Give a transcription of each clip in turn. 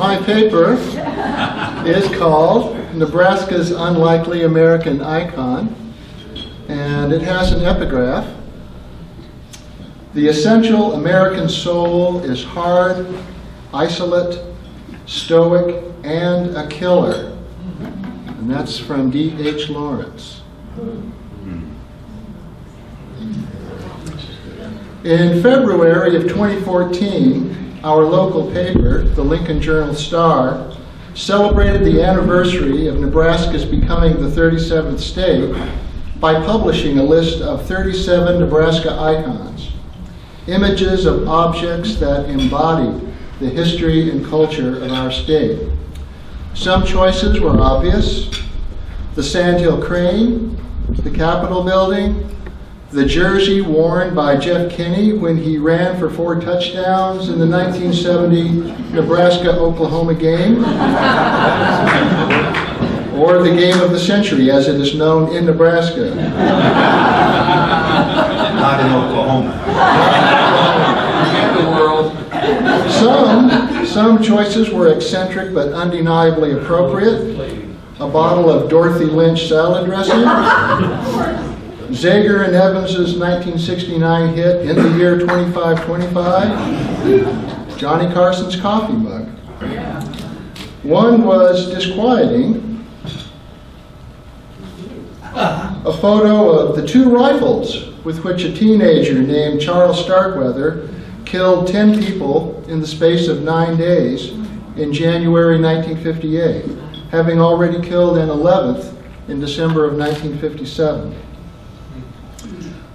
My paper is called Nebraska's Unlikely American Icon, and it has an epigraph. The essential American soul is hard, isolate, stoic, and a killer. And that's from D.H. Lawrence. In February of 2014, our local paper, the Lincoln Journal-Star, celebrated the anniversary of Nebraska's becoming the 37th state by publishing a list of 37 Nebraska icons, images of objects that embody the history and culture of our state. Some choices were obvious: the Sandhill Crane, the Capitol Building, the jersey worn by Jeff Kinney when he ran for 4 touchdowns in the 1970 Nebraska-Oklahoma game, or the game of the century as it is known in Nebraska. Not in Oklahoma. In the world. Some choices were eccentric but undeniably appropriate. A bottle of Dorothy Lynch salad dressing, Zager and Evans's 1969 hit In the Year 2525, Johnny Carson's coffee mug. One was disquieting: a photo of the 2 rifles with which a teenager named Charles Starkweather killed 10 people in the space of 9 days in January 1958, having already killed an 11th in December of 1957.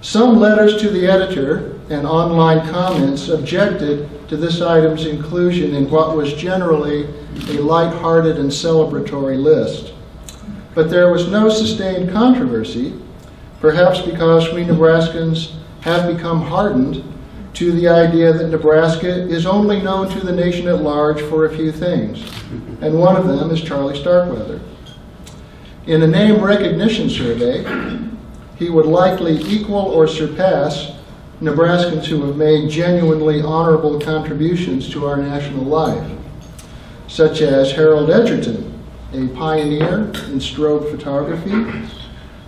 Some letters to the editor and online comments objected to this item's inclusion in what was generally a light-hearted and celebratory list. But there was no sustained controversy, perhaps because we Nebraskans have become hardened to the idea that Nebraska is only known to the nation at large for a few things, and one of them is Charlie Starkweather. In a name recognition survey, he would likely equal or surpass Nebraskans who have made genuinely honorable contributions to our national life, such as Harold Edgerton, a pioneer in strobe photography,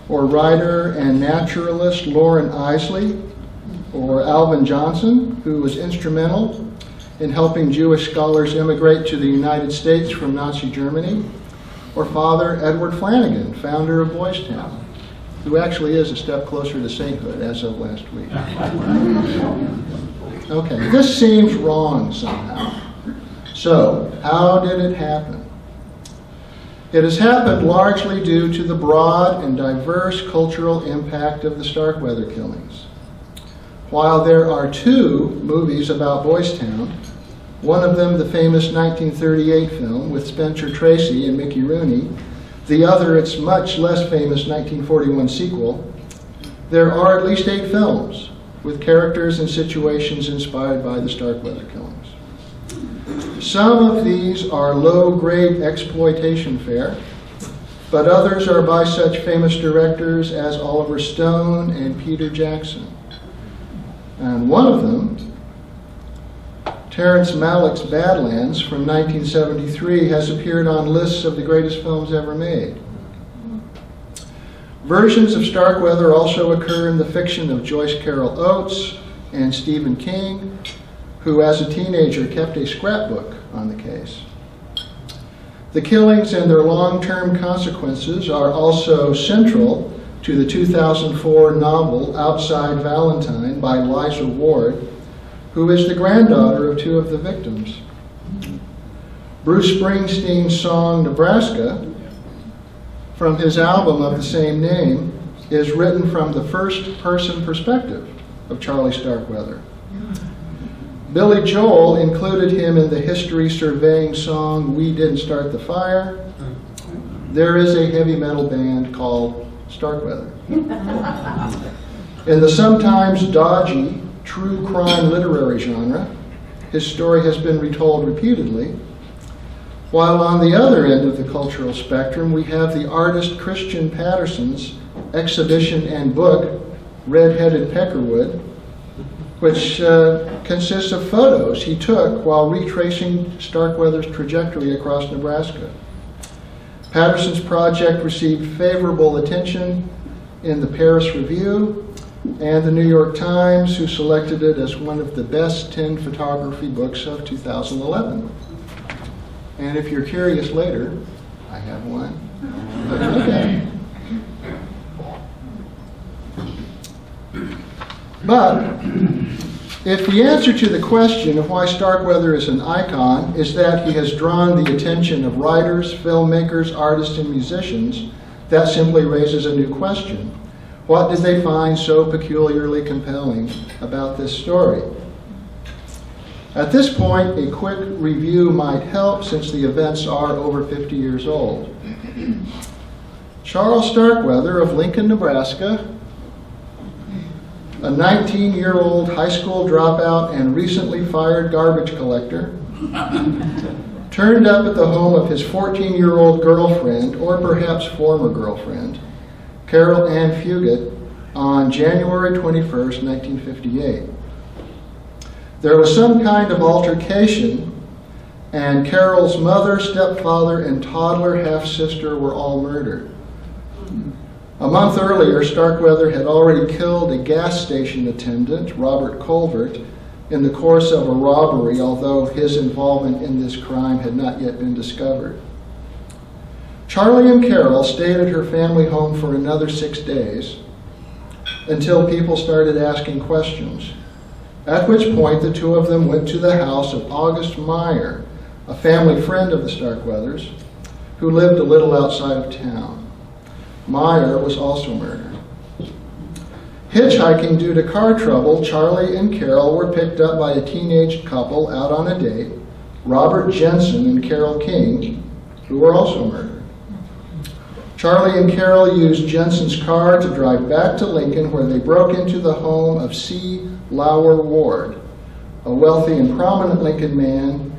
or writer and naturalist Lauren Isley, or Alvin Johnson, who was instrumental in helping Jewish scholars immigrate to the United States from Nazi Germany, or Father Edward Flanagan, founder of Boys Town, who actually is a step closer to sainthood as of last week. Okay, this seems wrong somehow. So, how did it happen? It has happened largely due to the broad and diverse cultural impact of the Starkweather killings. While there are 2 movies about Boys Town, one of them the famous 1938 film with Spencer Tracy and Mickey Rooney, the other its much less famous 1941 sequel, there are at least 8 films with characters and situations inspired by the Starkweather killings. Some of these are low-grade exploitation fare, but others are by such famous directors as Oliver Stone and Peter Jackson. And one of them, Terrence Malick's Badlands from 1973, has appeared on lists of the greatest films ever made. Versions of Starkweather also occur in the fiction of Joyce Carol Oates and Stephen King, who as a teenager kept a scrapbook on the case. The killings and their long-term consequences are also central to the 2004 novel Outside Valentine by Liza Ward, who is the granddaughter of 2 of the victims. Bruce Springsteen's song Nebraska, from his album of the same name, is written from the first-person perspective of Charlie Starkweather. Billy Joel included him in the history-surveying song We Didn't Start the Fire. There is a heavy metal band called Starkweather. In the sometimes dodgy true crime literary genre, his story has been retold repeatedly, while on the other end of the cultural spectrum we have the artist Christian Patterson's exhibition and book Red-Headed Peckerwood, which consists of photos he took while retracing Starkweather's trajectory across Nebraska. Patterson's project received favorable attention in the Paris Review and the New York Times, who selected it as one of the best 10 photography books of 2011. And if you're curious later, I have one. Okay. But if the answer to the question of why Starkweather is an icon is that he has drawn the attention of writers, filmmakers, artists, and musicians, that simply raises a new question. What did they find so peculiarly compelling about this story? At this point, a quick review might help, since the events are over 50 years old. Charles Starkweather of Lincoln, Nebraska, a 19-year-old high school dropout and recently fired garbage collector, turned up at the home of his 14-year-old girlfriend, or perhaps former girlfriend, Carol Ann Fugate, on January 21st, 1958. There was some kind of altercation, and Carol's mother, stepfather, and toddler half-sister were all murdered. A month earlier, Starkweather had already killed a gas station attendant, Robert Colvert, in the course of a robbery, although his involvement in this crime had not yet been discovered. Charlie and Carol stayed at her family home for another 6 days until people started asking questions, at which point the two of them went to the house of August Meyer, a family friend of the Starkweathers, who lived a little outside of town. Meyer was also murdered. Hitchhiking due to car trouble, Charlie and Carol were picked up by a teenage couple out on a date, Robert Jensen and Carol King, who were also murdered. Charlie and Carol used Jensen's car to drive back to Lincoln, where they broke into the home of C. Lauer Ward, a wealthy and prominent Lincoln man.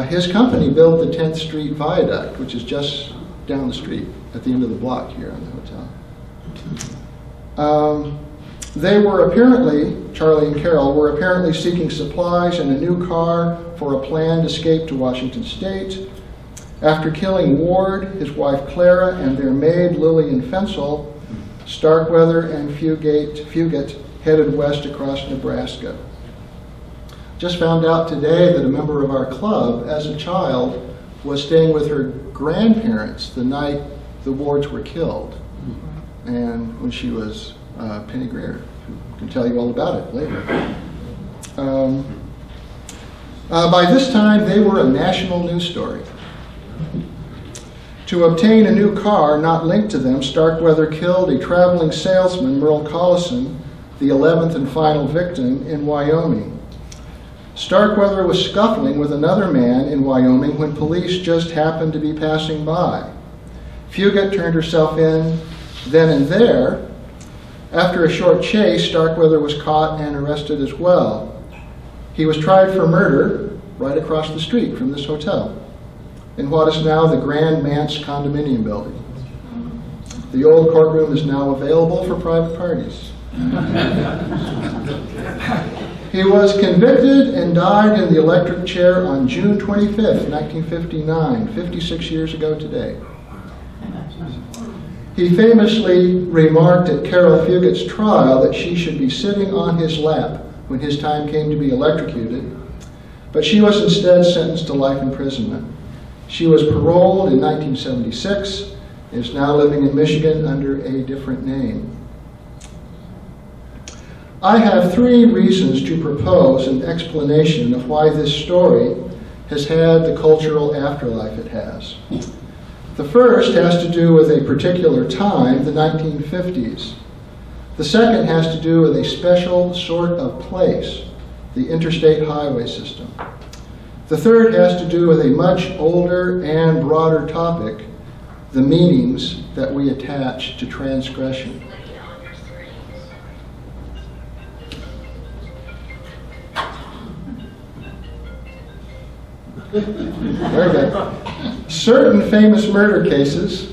His company built the 10th Street Viaduct, which is just down the street at the end of the block here on the hotel. They were apparently, Charlie and Carol, were apparently seeking supplies and a new car for a planned escape to Washington State. After killing Ward, his wife Clara, and their maid Lillian Fensel, Starkweather and Fugate headed west across Nebraska. Just found out today that a member of our club, as a child, was staying with her grandparents the night the Wards were killed, and when she was Penny Greer, who can tell you all about it later. By this time, they were a national news story. To obtain a new car not linked to them, Starkweather killed a traveling salesman, Merle Collison, the 11th and final victim, in Wyoming. Starkweather was scuffling with another man in Wyoming when police just happened to be passing by. Fugate turned herself in then and there. After a short chase, Starkweather was caught and arrested as well. He was tried for murder right across the street from this hotel, in what is now the Grand Manse condominium building. The old courtroom is now available for private parties. He was convicted and died in the electric chair on June 25th, 1959, 56 years ago today. He famously remarked at Carol Fugate's trial that she should be sitting on his lap when his time came to be electrocuted, but she was instead sentenced to life imprisonment. She was paroled in 1976 and is now living in Michigan under a different name. I have 3 reasons to propose an explanation of why this story has had the cultural afterlife it has. The first has to do with a particular time, the 1950s. The second has to do with a special sort of place, the interstate highway system. The third has to do with a much older and broader topic, the meanings that we attach to transgression. Very good. Certain famous murder cases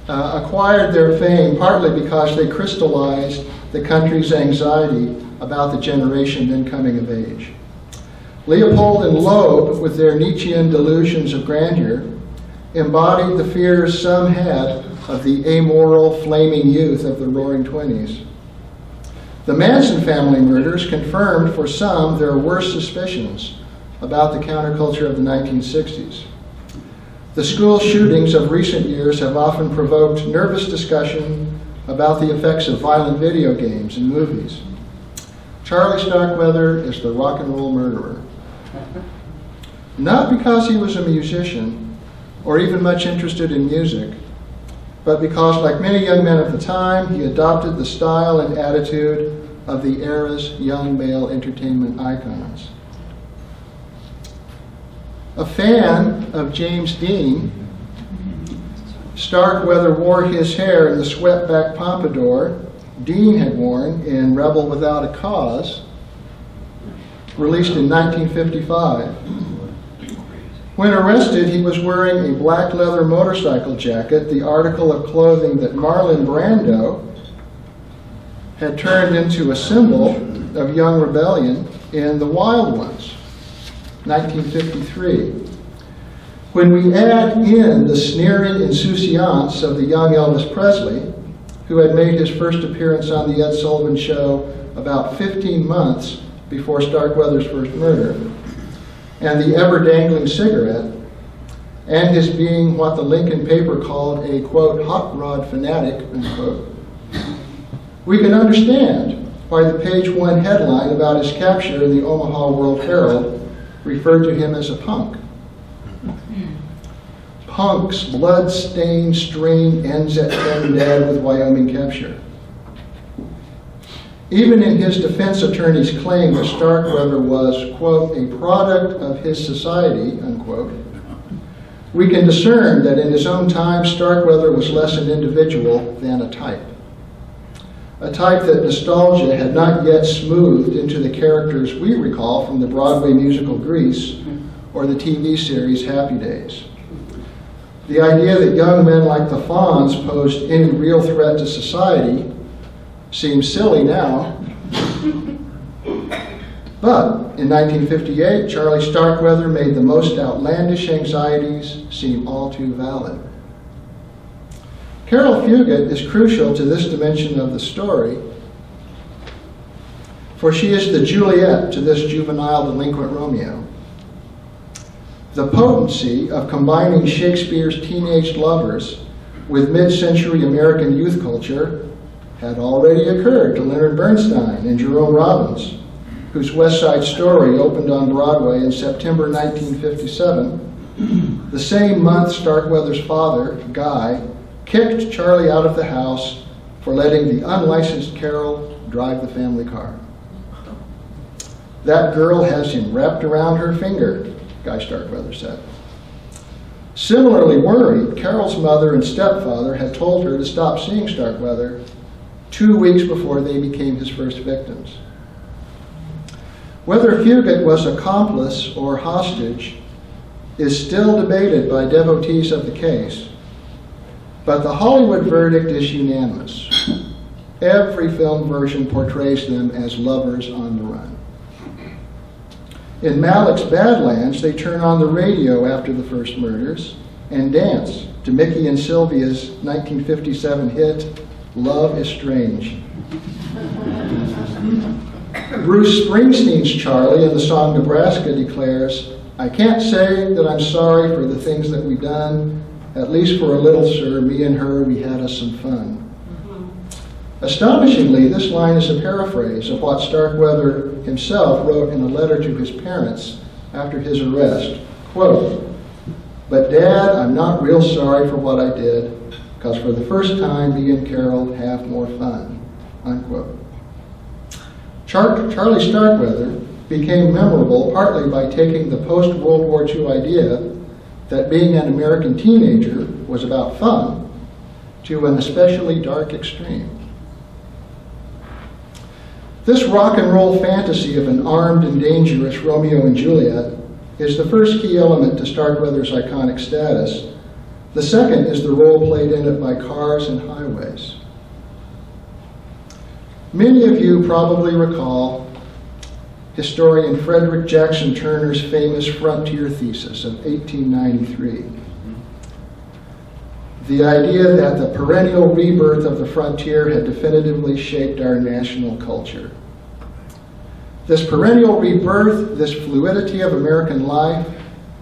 acquired their fame partly because they crystallized the country's anxiety about the generation then coming of age. Leopold and Loeb, with their Nietzschean delusions of grandeur, embodied the fears some had of the amoral, flaming youth of the Roaring Twenties. The Manson family murders confirmed for some their worst suspicions about the counterculture of the 1960s. The school shootings of recent years have often provoked nervous discussion about the effects of violent video games and movies. Charlie Starkweather is the rock and roll murderer. Not because he was a musician or even much interested in music, but because, like many young men of the time, he adopted the style and attitude of the era's young male entertainment icons. A fan of James Dean, Starkweather wore his hair in the swept-back pompadour Dean had worn in Rebel Without a Cause, released in 1955. When arrested, he was wearing a black leather motorcycle jacket, the article of clothing that Marlon Brando had turned into a symbol of young rebellion in The Wild Ones, 1953. When we add in the sneering insouciance of the young Elvis Presley, who had made his first appearance on The Ed Sullivan Show about 15 months before Starkweather's first murder, and the ever-dangling cigarette, and his being what the Lincoln paper called a, quote, hot rod fanatic, unquote, we can understand why the page one headline about his capture in the Omaha World Herald referred to him as a punk. Punk's blood-stained string ends at Trinidad with Wyoming capture. Even in his defense attorney's claim that Starkweather was, quote, a product of his society, unquote, we can discern that in his own time, Starkweather was less an individual than a type. A type that nostalgia had not yet smoothed into the characters we recall from the Broadway musical Grease or the TV series Happy Days. The idea that young men like the Fonz posed any real threat to society seems silly now. But in 1958, Charlie Starkweather made the most outlandish anxieties seem all too valid. Carol Fugate is crucial to this dimension of the story, for she is the Juliet to this juvenile delinquent Romeo. The potency of combining Shakespeare's teenage lovers with mid-century American youth culture had already occurred to Leonard Bernstein and Jerome Robbins, whose West Side Story opened on Broadway in September 1957, the same month Starkweather's father, Guy, kicked Charlie out of the house for letting the unlicensed Carol drive the family car. That girl has him wrapped around her finger, Guy Starkweather said. Similarly worried, Carol's mother and stepfather had told her to stop seeing Starkweather 2 weeks before they became his first victims. Whether Fugate was accomplice or hostage is still debated by devotees of the case, but the Hollywood verdict is unanimous. Every film version portrays them as lovers on the run. In Malick's Badlands, they turn on the radio after the first murders and dance to Mickey and Sylvia's 1957 hit, Love is Strange. Bruce Springsteen's Charlie in the song Nebraska declares, I can't say that I'm sorry for the things that we've done. At least for a little, sir, me and her, we had us some fun. Astonishingly, this line is a paraphrase of what Starkweather himself wrote in a letter to his parents after his arrest. Quote, but Dad, I'm not real sorry for what I did, because for the first time, me and Carol have more fun. Unquote. Charlie Starkweather became memorable partly by taking the post-World War II idea that being an American teenager was about fun to an especially dark extreme. This rock and roll fantasy of an armed and dangerous Romeo and Juliet is the first key element to Starkweather's iconic status. The second is the role played in it by cars and highways. Many of you probably recall historian Frederick Jackson Turner's famous frontier thesis of 1893. The idea that the perennial rebirth of the frontier had definitively shaped our national culture. This perennial rebirth, this fluidity of American life,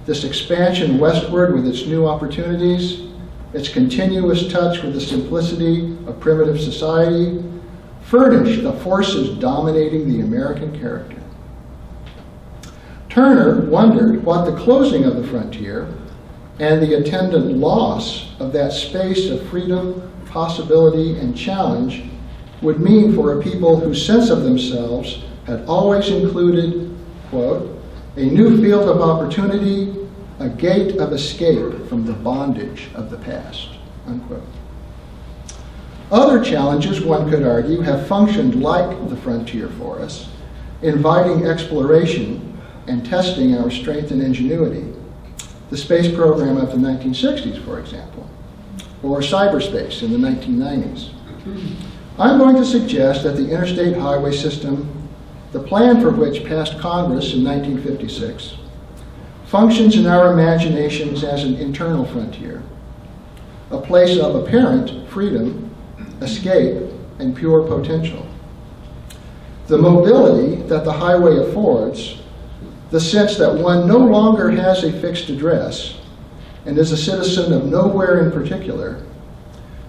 this expansion westward with its new opportunities, its continuous touch with the simplicity of primitive society, furnished the forces dominating the American character. Turner wondered what the closing of the frontier and the attendant loss of that space of freedom, possibility, and challenge would mean for a people whose sense of themselves had always included, quote, a new field of opportunity, a gate of escape from the bondage of the past, unquote. Other challenges, one could argue, have functioned like the frontier for us, inviting exploration and testing our strength and ingenuity. The space program of the 1960s, for example, or cyberspace in the 1990s. I'm going to suggest that the interstate highway system, the plan for which passed Congress in 1956, functions in our imaginations as an internal frontier, a place of apparent freedom, escape, and pure potential. The mobility that the highway affords, the sense that one no longer has a fixed address and is a citizen of nowhere in particular,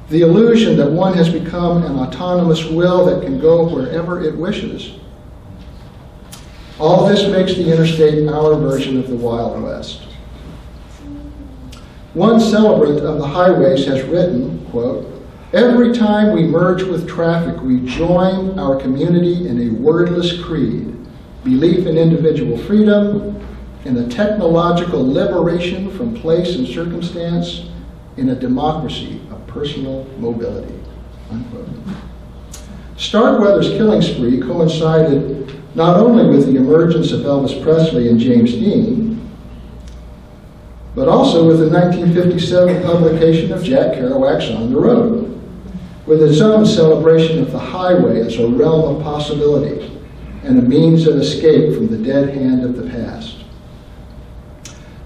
the illusion that one has become an autonomous will that can go wherever it wishes. All this makes the interstate our version of the Wild West. One celebrant of the highways has written, quote, every time we merge with traffic, we join our community in a wordless creed, belief in individual freedom, in a technological liberation from place and circumstance, in a democracy of personal mobility, unquote. Starkweather's killing spree coincided not only with the emergence of Elvis Presley and James Dean, but also with the 1957 publication of Jack Kerouac's On the Road, with its own celebration of the highway as a realm of possibility and a means of escape from the dead hand of the past.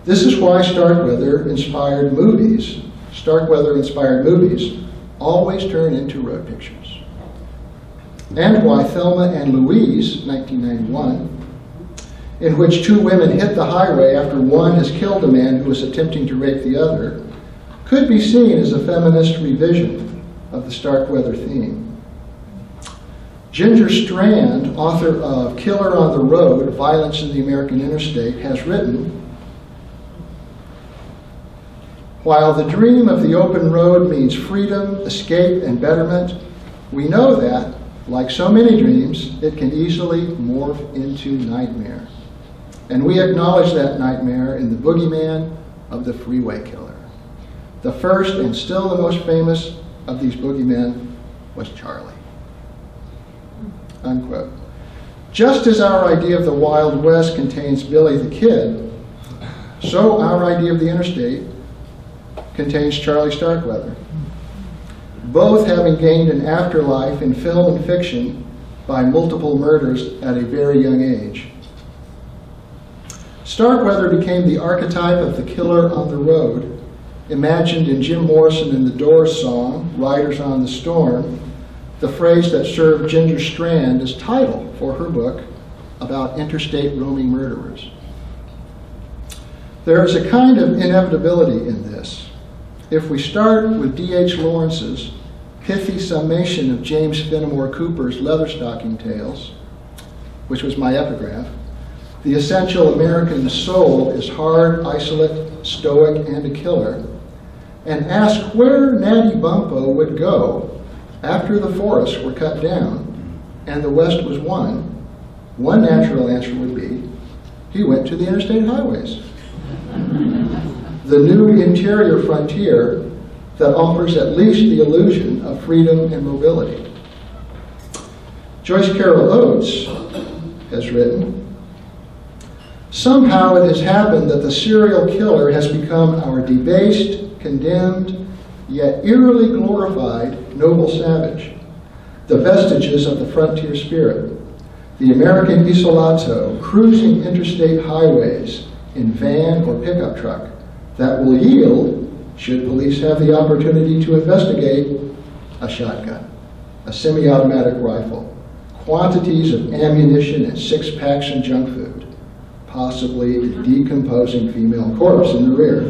This is why Starkweather-inspired movies always turn into road pictures. And why Thelma and Louise, 1991, in which two women hit the highway after one has killed a man who was attempting to rape the other, could be seen as a feminist revision of the Starkweather theme. Ginger Strand, author of Killer on the Road, Violence in the American Interstate, has written, while the dream of the open road means freedom, escape, and betterment, we know that, like so many dreams, it can easily morph into nightmare. And we acknowledge that nightmare in the boogeyman of the freeway killer. The first and still the most famous of these boogeymen was Charlie. Unquote. Just as our idea of the Wild West contains Billy the Kid, so our idea of the interstate contains Charlie Starkweather, both having gained an afterlife in film and fiction by multiple murders at a very young age. Starkweather became the archetype of the killer on the road, imagined in Jim Morrison and the Doors song, Riders on the Storm, the phrase that served Ginger Strand as title for her book about interstate roaming murderers. There is a kind of inevitability in this. If we start with D.H. Lawrence's pithy summation of James Fenimore Cooper's Leatherstocking Tales, which was my epigraph, the essential American soul is hard, isolate, stoic, and a killer, and ask where Natty Bumppo would go after the forests were cut down and the West was won, one natural answer would be, he went to the interstate highways. The new interior frontier that offers at least the illusion of freedom and mobility. Joyce Carol Oates has written, somehow it has happened that the serial killer has become our debased, condemned, yet eerily glorified noble savage, the vestiges of the frontier spirit, the American isolato, cruising interstate highways in van or pickup truck that will yield, should police have the opportunity to investigate, a shotgun, a semi-automatic rifle, quantities of ammunition and six-packs and junk food, possibly a decomposing female corpse in the rear.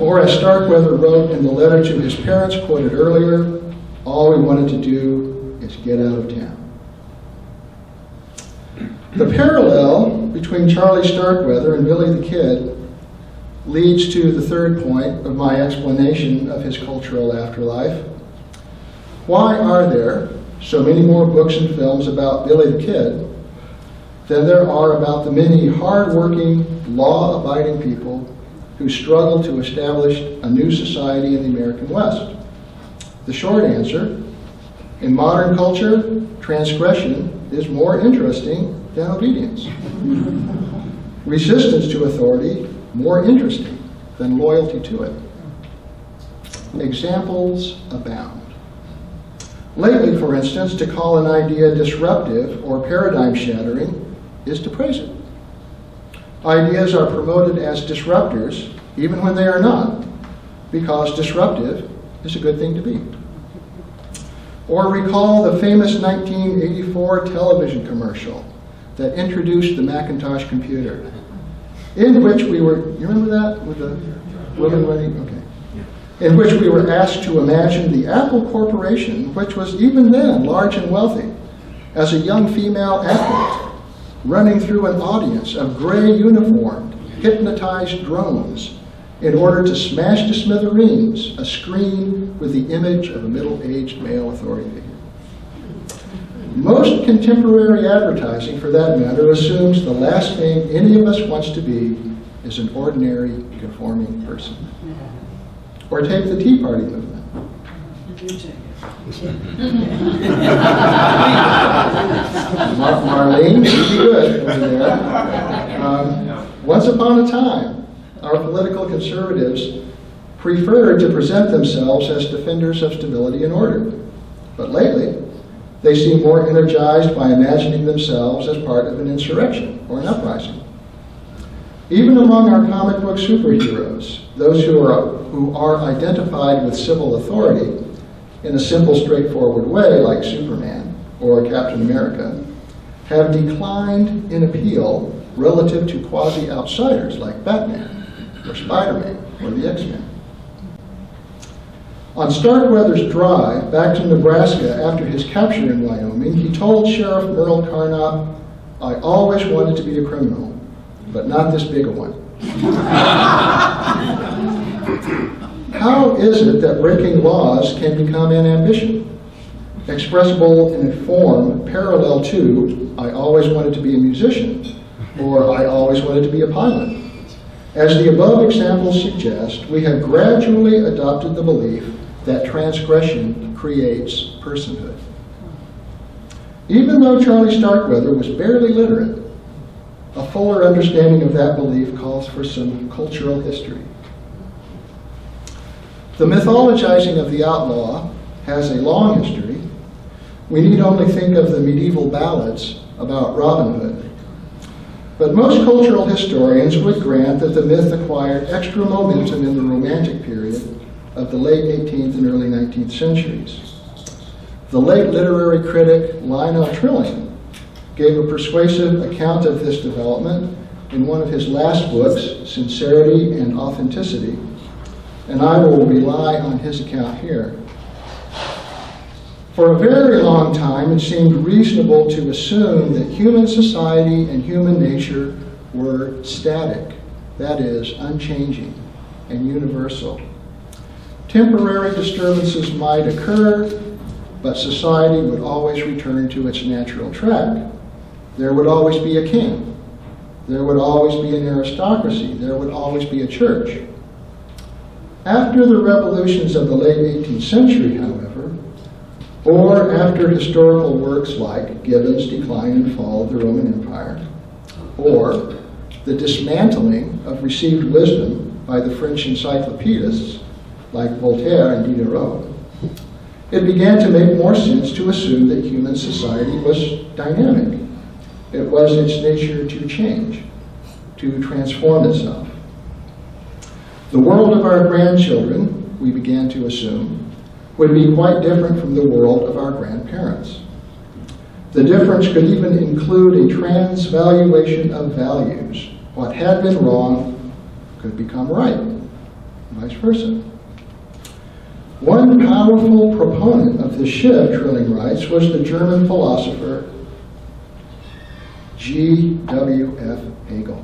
Or as Starkweather wrote in the letter to his parents quoted earlier, all we wanted to do is get out of town. The parallel between Charlie Starkweather and Billy the Kid leads to the third point of my explanation of his cultural afterlife. Why are there so many more books and films about Billy the Kid than there are about the many hard-working, law-abiding people who struggle to establish a new society in the American West? The short answer, in modern culture, transgression is more interesting than obedience. Resistance to authority more interesting than loyalty to it. Examples abound. Lately, for instance, to call an idea disruptive or paradigm-shattering is to praise it. Ideas are promoted as disruptors even when they are not, because disruptive is a good thing to be. Or recall the famous 1984 television commercial that introduced the Macintosh computer, in which we were, you remember that with the women wedding? Okay. In which we were asked to imagine the Apple Corporation, which was even then large and wealthy, as a young female athlete running through an audience of gray uniformed, hypnotized drones in order to smash to smithereens a screen with the image of a middle-aged male authority figure. Most contemporary advertising, for that matter, assumes the last thing any of us wants to be is an ordinary, conforming person. Or take the Tea Party movement. Marlene, you'd be good over there. Once upon a time, our political conservatives preferred to present themselves as defenders of stability and order. But lately, they seem more energized by imagining themselves as part of an insurrection or an uprising. Even among our comic book superheroes, those who are identified with civil authority in a simple, straightforward way, like Superman or Captain America, have declined in appeal relative to quasi-outsiders like Batman or Spider-Man or the X-Men. On Starkweather's drive back to Nebraska after his capture in Wyoming, he told Sheriff Merle Carnop, "I always wanted to be a criminal, but not this big a one." How is it that breaking laws can become an ambition, expressible in a form parallel to, "I always wanted to be a musician," or "I always wanted to be a pilot"? As the above examples suggest, we have gradually adopted the belief that transgression creates personhood. Even though Charlie Starkweather was barely literate, a fuller understanding of that belief calls for some cultural history. The mythologizing of the outlaw has a long history. We need only think of the medieval ballads about Robin Hood. But most cultural historians would grant that the myth acquired extra momentum in the Romantic period of the late 18th and early 19th centuries. The late literary critic Lionel Trilling gave a persuasive account of this development in one of his last books, Sincerity and Authenticity, and I will rely on his account here. For a very long time, it seemed reasonable to assume that human society and human nature were static, that is, unchanging and universal. Temporary disturbances might occur, but society would always return to its natural track. There would always be a king. There would always be an aristocracy. There would always be a church. After the revolutions of the late 18th century, however, or after historical works like Gibbon's Decline and Fall of the Roman Empire, or the dismantling of received wisdom by the French encyclopedists like Voltaire and Diderot, it began to make more sense to assume that human society was dynamic. It was its nature to change, to transform itself. The world of our grandchildren, we began to assume, would be quite different from the world of our grandparents. The difference could even include a transvaluation of values. What had been wrong could become right, and vice versa. One powerful proponent of this shift, Trilling writes, was the German philosopher G.W.F. Hegel,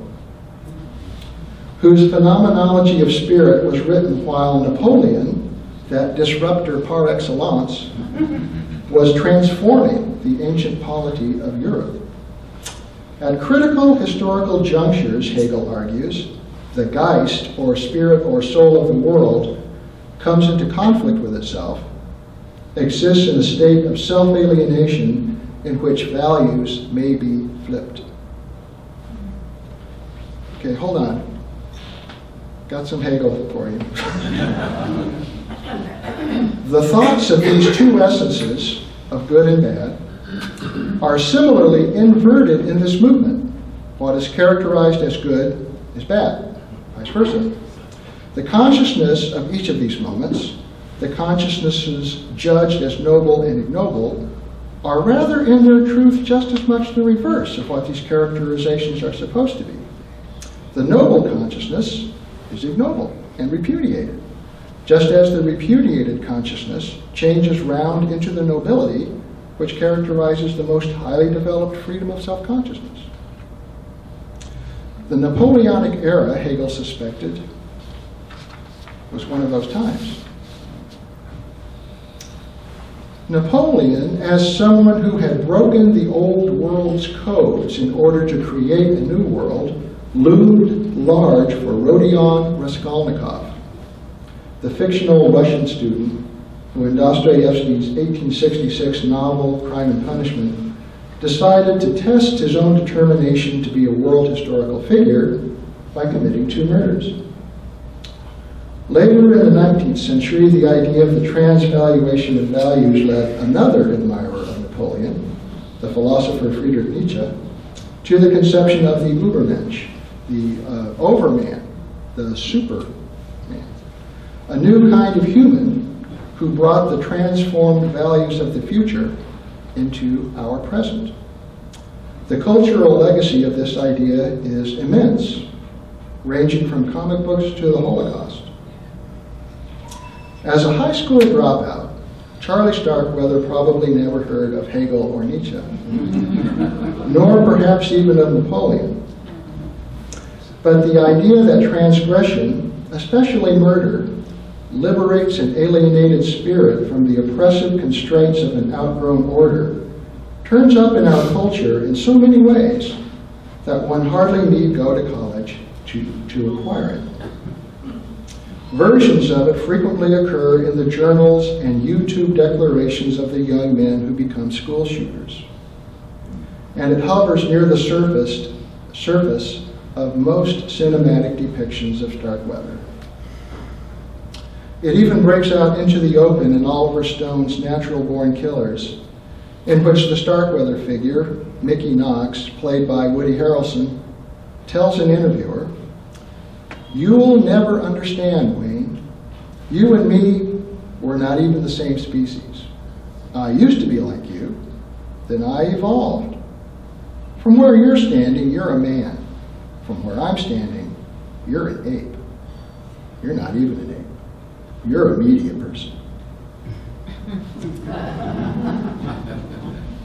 whose phenomenology of spirit was written while Napoleon, that disruptor par excellence, was transforming the ancient polity of Europe. At critical historical junctures, Hegel argues, the Geist, or spirit or soul of the world, comes into conflict with itself, exists in a state of self-alienation in which values may be flipped. Okay, hold on. Got some Hegel for you. The thoughts of these two essences, of good and bad, are similarly inverted in this movement. What is characterized as good is bad, vice versa. The consciousness of each of these moments, the consciousnesses judged as noble and ignoble, are rather in their truth just as much the reverse of what these characterizations are supposed to be. The noble consciousness is ignoble and repudiated, just as the repudiated consciousness changes round into the nobility which characterizes the most highly developed freedom of self-consciousness. The Napoleonic era, Hegel suspected, was one of those times. Napoleon, as someone who had broken the old world's codes in order to create a new world, loomed large for Rodion Raskolnikov, the fictional Russian student who in Dostoevsky's 1866 novel Crime and Punishment decided to test his own determination to be a world historical figure by committing 2 murders. Later in the 19th century, the idea of the transvaluation of values led another admirer of Napoleon, the philosopher Friedrich Nietzsche, to the conception of the Übermensch, the overman, the superman, a new kind of human who brought the transformed values of the future into our present. The cultural legacy of this idea is immense, ranging from comic books to the Holocaust. As a high school dropout, Charlie Starkweather probably never heard of Hegel or Nietzsche, nor perhaps even of Napoleon. But the idea that transgression, especially murder, liberates an alienated spirit from the oppressive constraints of an outgrown order turns up in our culture in so many ways that one hardly need go to college to acquire it. Versions of it frequently occur in the journals and YouTube declarations of the young men who become school shooters. And it hovers near the surface of most cinematic depictions of Starkweather. It even breaks out into the open in Oliver Stone's Natural Born Killers, in which the Starkweather figure, Mickey Knox, played by Woody Harrelson, tells an interviewer, "You'll never understand, Wayne. You and me were not even the same species. I used to be like you, then I evolved. From where you're standing, you're a man. From where I'm standing, you're an ape. You're not even an ape. You're a media person."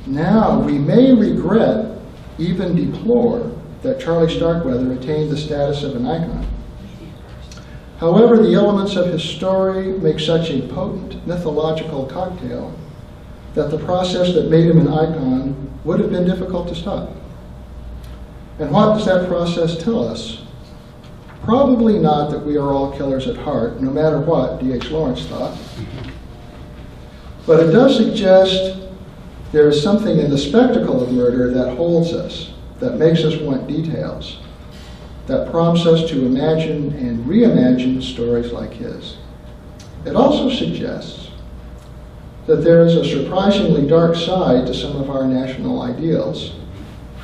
Now, we may regret, even deplore, that Charlie Starkweather attained the status of an icon. However, the elements of his story make such a potent mythological cocktail that the process that made him an icon would have been difficult to stop. And what does that process tell us? Probably not that we are all killers at heart, no matter what D.H. Lawrence thought. But it does suggest there is something in the spectacle of murder that holds us, that makes us want details, that prompts us to imagine and reimagine stories like his. It also suggests that there is a surprisingly dark side to some of our national ideals: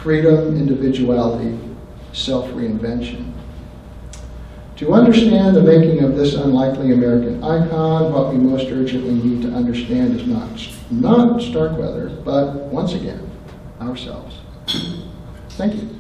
freedom, individuality, self-reinvention. To understand the making of this unlikely American icon, what we most urgently need to understand is not Starkweather, but once again, ourselves. Thank you.